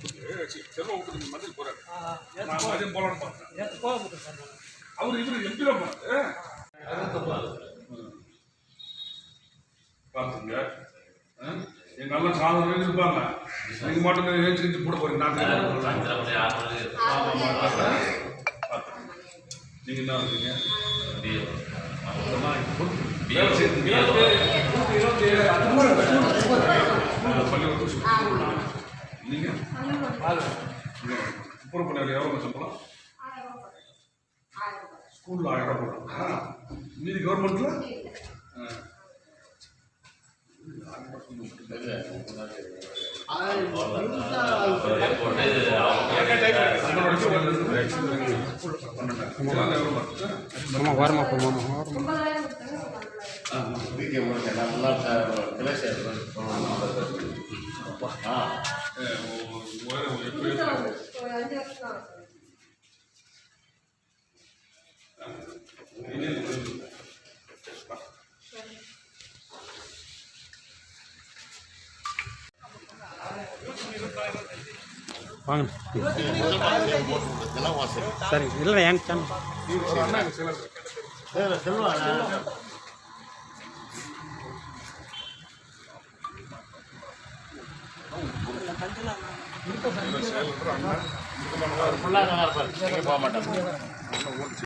விட்டுட்டு செல்வம் விட்டுட்டு மதுரை போறாரு. நான் மதியம் போலான்னு பார்த்தேன். அவர் இவர் எம்பில போனாரு. பார்த்துங்க, எங்க எல்லாம் சாதனை இருப்பாங்க. நீங்க மட்டும் ஏற்றி போட போறீங்க. நான் நீங்க என்ன இருக்கீங்க? நீங்க துப்புரப்பணியாளர் எவ்வளோ சம்பளம்? ஸ்கூல்ல 1000 ரூபாய். மீதி கவர்மெண்ட்ல வாங்க சரி இல்லை என் ஃபுல்லாக போக மாட்டேன்.